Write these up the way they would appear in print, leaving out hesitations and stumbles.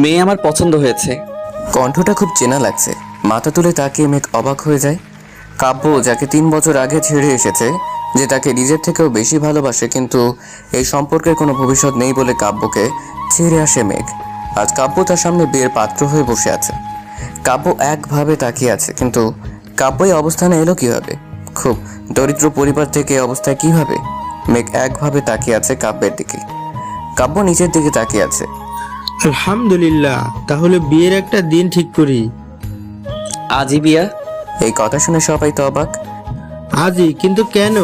মেয়ে আমার পছন্দ হয়েছে। কণ্ঠটা খুব চেনা লাগছে। মাথা তুলে তাকিয়ে মেঘ অবাক হয়ে যায়। কাব্য যাকে 3 বছর আগে ছেড়ে এসেছে, যে তাকে নিজের থেকেও বেশি ভালোবাসে, কিন্তু এই সম্পর্কের কোনো ভবিষ্যৎ নেই বলে কাব্যকে ছেড়ে আসে মেঘ। আজ কাব্য তার সামনে বিয়ের পাত্র হয়ে বসে আছে। কাব্য একভাবে তাকিয়ে আছে, কিন্তু কাব্য এই অবস্থানে এলো কিভাবে? খুব দরিদ্র পরিবার থেকে এই অবস্থায় কিভাবে? মেঘ একভাবে তাকিয়ে আছে কাব্যের দিকে। কাব্য নিচের দিকে তাকিয়ে আছে। আলহামদুলিল্লাহ, তাহলে বিয়ের একটা দিন ঠিক করি। আজই বিয়া? এই কথা শুনে সবাই তো অবাক। আজই? কিন্তু কেন?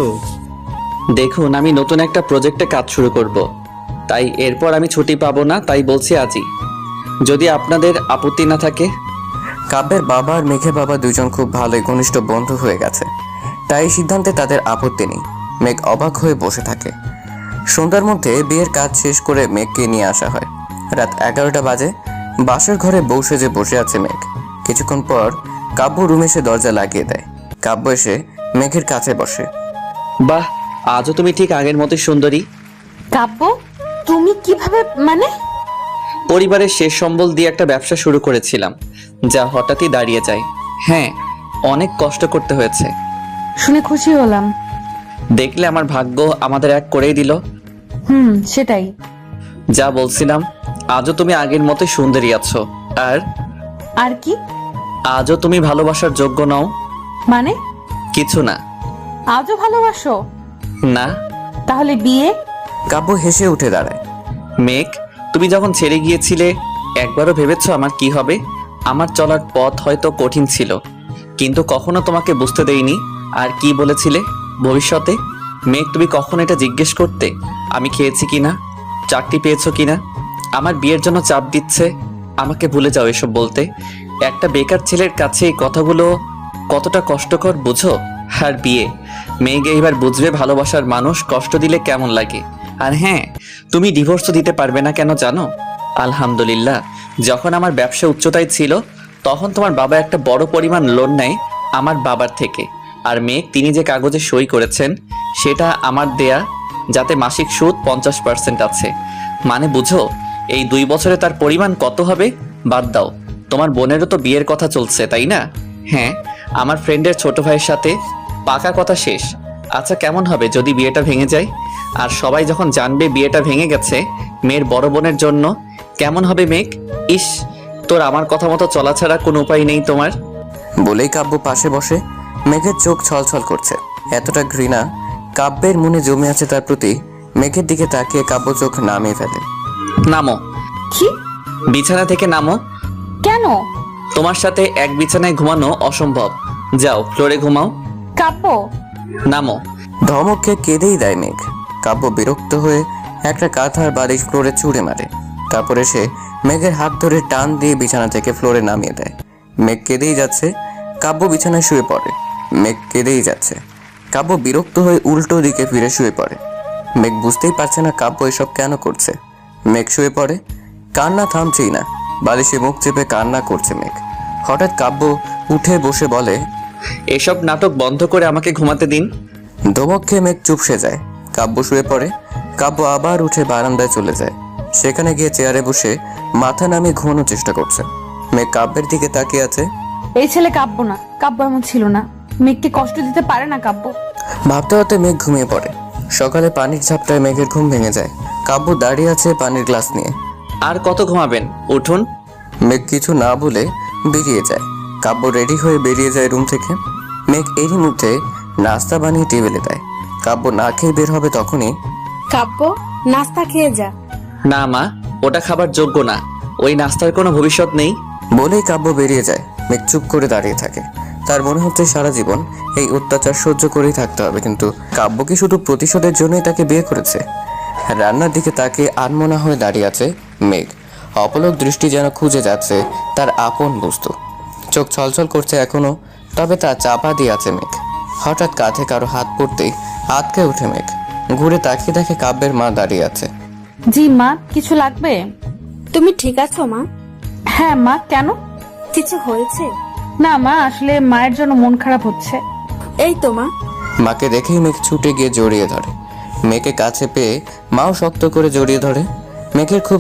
দেখুন, আমি নতুন একটা প্রজেক্টে কাজ শুরু করব, তাই এরপর আমি ছুটি পাবো না, তাই বলছি আজই, যদি আপনাদের আপত্তি না থাকে। কাব্যের বাবা আর মেঘের বাবা দুজন খুব ভালোই ঘনিষ্ঠ বন্ধু হয়ে গেছে, তাই এই সিদ্ধান্তে তাদের আপত্তি নেই। মেঘ অবাক হয়ে বসে থাকে। সন্ধ্যার মধ্যে বিয়ের কাজ শেষ করে মেঘকে নিয়ে আসা হয়। রাত 11টা বাজে। বাসর ঘরে বউ সেজে বসে আছে মেঘ। কিছুক্ষণ পর কাব্য রুমে এসে দরজা লাগিয়ে দেয়। কাব্য এসে মেঘের কাছে বসে। বাহ, আজও তুমি ঠিক আগের মতোই সুন্দরী। কাব্য, তুমি কিভাবে মানে? পরিবারের শেষ সম্বল দিয়ে একটা ব্যবসা শুরু করেছিলাম, যা হঠাৎই দাঁড়িয়ে যায়। হ্যাঁ, অনেক কষ্ট করতে হয়েছে। শুনে খুশি হলাম। দেখলে আমার ভাগ্য আমাদের এক করেই দিল। সেটাই। যা বলছিলাম, আজও তুমি আগের মতোই সুন্দরী আছো। আর আর কি? আজও তুমি ভালোবাসার যোগ্য নও। মানে? কিছু না। আজও ভালোবাসো? না। তাহলে বিয়ে? কাব্য হেসে উঠে দাঁড়ায়। মেঘ, তুমি যখন ছেড়ে গিয়েছিলে একবারও ভেবেছো আমার কি হবে? আমার চলার পথ হয়তো কঠিন ছিল, কিন্তু কখনো তোমাকে বুঝতে দেইনি। আর কি বলেছিলে ভবিষ্যতে? মেঘ, তুমি কখন এটা জিজ্ঞেস করতে আমি খেয়েছি কিনা, চাকরি পেয়েছো কিনা? আমার বিয়ের জন্য চাপ দিচ্ছে। আমাকে ভুলে যাও এসব বলতে। একটা বেকার ছেলের কাছে এই কথাগুলো কতটা কষ্টকর বুঝো? আর বিয়ে, মেঘ এইবার বুঝবে ভালোবাসার মানুষ কষ্ট দিলে কেমন লাগে। আর হ্যাঁ, তুমি ডিভোর্সও দিতে পারবে না, কেন জানো? আলহামদুলিল্লাহ, যখন আমার ব্যবসা উচ্চতায় ছিল তখন তোমার বাবা একটা বড় পরিমাণ লোন নেয় আমার বাবার থেকে। আর মেঘ, তিনি যে কাগজে সই করেছেন সেটা আমার দেয়া, যাতে মাসিক সুদ 50% আছে। মানে বুঝো, এই 2 বছরে তার পরিমাণ কত হবে? বাদ দাও, তোমার বোনেরও তো বিয়ের কথা চলছে, তাই না? হ্যাঁ, আমার ফ্রেন্ডের ছোট ভাইয়ের সাথে পাকা কথা শেষ। আচ্ছা, কেমন হবে যদি বিয়েটা ভেঙে যায়? আর সবাই যখন জানবে বিয়েটা ভেঙে গেছে মেয়ের বড় বোনের জন্য, কেমন হবে মেঘ? ইস, তোর আমার কথা মতো চলা ছাড়া কোনো উপায় নেই তোমার। বলেই কাব্য পাশে বসে। মেঘের চোখ ছলছল করছে। এতটা ঘৃণা কাব্যের মনে জমে আছে তার প্রতি। মেঘের দিকে তাকিয়ে কাব্য চোখ নামিয়ে ফেলে। নামো। কি? বিছানা থেকে নামো। কেন? তোমার সাথে এক বিছানায় ঘুমানো অসম্ভব। যাও ফ্লোরে ঘুমাও। কাব্য, নামো। ধমক খেয়ে কেঁদেই দেয় মেঘ। কাব্য বিরক্ত হয়ে একটা কাঁথার বালিশ ফ্লোরে ছুঁড়ে মারে। তারপর এসে মেঘের হাত ধরে টান দিয়ে বিছানা থেকে ফ্লোরে নামিয়ে দেয়। মেঘ কেঁদেই যাচ্ছে। কাব্য বিছানায় শুয়ে পড়ে। মেঘ কেঁদেই যাচ্ছে। কাব্য বিরক্ত হয়ে উল্টো দিকে ফিরে শুয়ে পড়ে। মেঘ বুঝতেই পারছে না কাব্য এসব কেন করছে। মেঘ শুয়ে পড়ে। কান্না থামছেই না। বালিশে মুখ চেপে কান্না করছে মেঘ। হঠাৎ কাব্য উঠে বসে বলে, এসব নাটক বন্ধ করে আমাকে ঘুমাতে দিন। ধমক খেয়ে মেঘ চুপসে যায়। কাব্য শুয়ে পড়ে। কাব্য আবার উঠে বারান্দায় চলে যায়। সেখানে গিয়ে চেয়ারে বসে মাথা নামিয়ে ঘুমানোর চেষ্টা করছে। মেঘ কাব্যের দিকে তাকিয়ে আছে। এই ছেলে কাব্য না। কাব্য এমন ছিল না। মেঘকে কষ্ট দিতে পারে না কাব্য। ভাবতে ভাবতে মেঘ ঘুমিয়ে পড়ে। সকালে পানির ঝাপটায় মেঘের ঘুম ভেঙে যায়। কাব্য দাঁড়িয়ে আছে পানির গ্লাস নিয়ে। আর কত ঘুমাবেন? উঠুন। মেঘ কিছু না বলে বেরিয়ে যায়। কাব্য রেডি হয়ে বেরিয়ে যায় রুম থেকে। মেঘ এরই মধ্যে নাস্তা বানিয়ে টেবিলে দেয়। কাব্য না খেয়ে বের হবে তখনই, কাব্য, নাস্তা খেয়ে যা। না মা, ওটা খাবার যোগ্য না। ওই নাস্তার কোনো ভবিষ্যৎ নেই। বলেই কাব্য বেরিয়ে যায়। মেঘ চুপ করে দাঁড়িয়ে থাকে। তার মনে হচ্ছে সারা জীবন এই অত্যাচার সহ্য করেই থাকতে হবে, কিন্তু কাব্য কি শুধু প্রতিশোধের জন্যই তাকে বিয়ে করেছে? রান্নার দিকে তাকে আনমনা হয়ে দাঁড়িয়ে আছে মেঘ। অপলক দৃষ্টি যেন খুঁজে যাচ্ছে তার আপন বস্তু। চোখ ছলছল করছে এখনো, তবে তা চাপা দিয়ে আছে মেঘ। হঠাৎ কাঁধে কারো হাত পড়তেই আটকে উঠে মেঘ। ঘুরে তাকিয়ে দেখে কাব্যের মা দাঁড়িয়ে আছে। জি মা, কিছু লাগবে? তুমি ঠিক আছো মা? হ্যাঁ মা, কেন? কিছু হয়েছে? না মা, আসলে মায়ের জন্য মন খারাপ হচ্ছে। এই তো মা। মাকে দেখেই মেঘ ছুটে গিয়ে জড়িয়ে ধরে। মেঘকে কাছে পেয়ে মাও শক্ত করে জড়িয়ে ধরে। মেঘের খুব